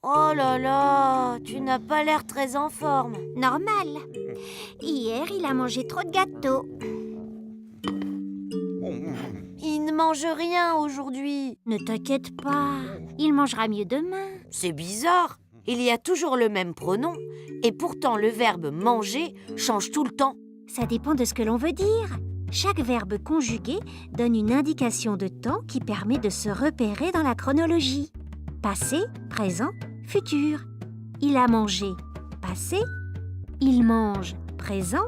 Oh là là, tu n'as pas l'air très en forme. Normal. Hier, il a mangé trop de gâteaux. Il ne mange rien aujourd'hui. Ne t'inquiète pas, il mangera mieux demain. C'est bizarre. Il y a toujours le même pronom. Et pourtant, le verbe manger change tout le temps. Ça dépend de ce que l'on veut dire. Chaque verbe conjugué donne une indication de temps qui permet de se repérer dans la chronologie. Passé, présent, futur. Il a mangé. Passé. Il mange. Présent.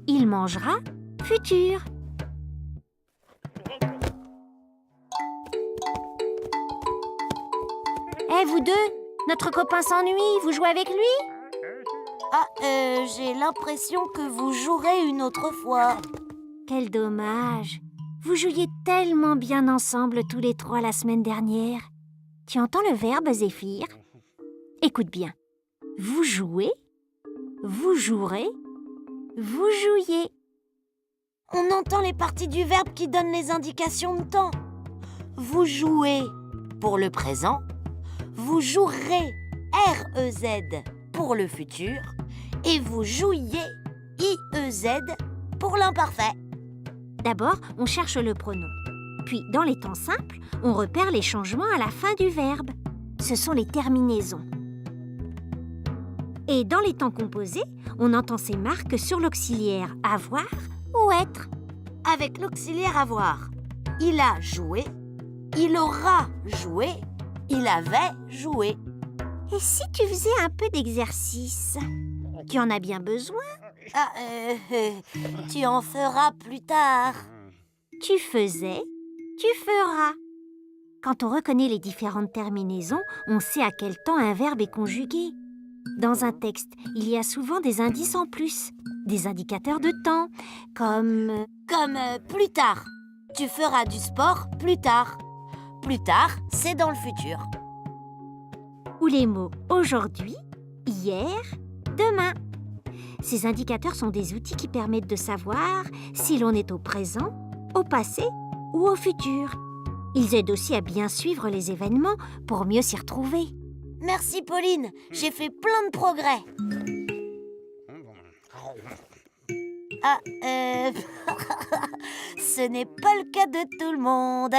Il mangera. Futur. Vous deux, notre copain s'ennuie, vous jouez avec lui? J'ai l'impression que vous jouerez une autre fois. Quel dommage. Vous jouiez tellement bien ensemble tous les trois la semaine dernière. Tu entends le verbe, Zéphyr? Écoute bien. Vous jouez, vous jouerez, vous jouiez. On entend les parties du verbe qui donnent les indications de temps. Vous jouez pour le présent. Vous jouerez, R-E-Z, pour le futur. Et vous jouiez, I-E-Z, pour l'imparfait. D'abord, on cherche le pronom. Puis, dans les temps simples, on repère les changements à la fin du verbe. Ce sont les terminaisons. Et dans les temps composés, on entend ces marques sur l'auxiliaire avoir ou être. Avec l'auxiliaire avoir, il a joué, il aura joué, il avait joué. Et si tu faisais un peu d'exercice? Tu en as bien besoin? Tu en feras plus tard. Tu faisais, tu feras. Quand on reconnaît les différentes terminaisons, on sait à quel temps un verbe est conjugué. Dans un texte, il y a souvent des indices en plus, des indicateurs de temps, comme Plus tard. Tu feras du sport plus tard. Plus tard, c'est dans le futur. ou les mots aujourd'hui, hier, demain. Ces indicateurs sont des outils qui permettent de savoir si l'on est au présent, au passé ou au futur. Ils aident aussi à bien suivre les événements pour mieux s'y retrouver. Merci Pauline, j'ai fait plein de progrès. Ce n'est pas le cas de tout le monde.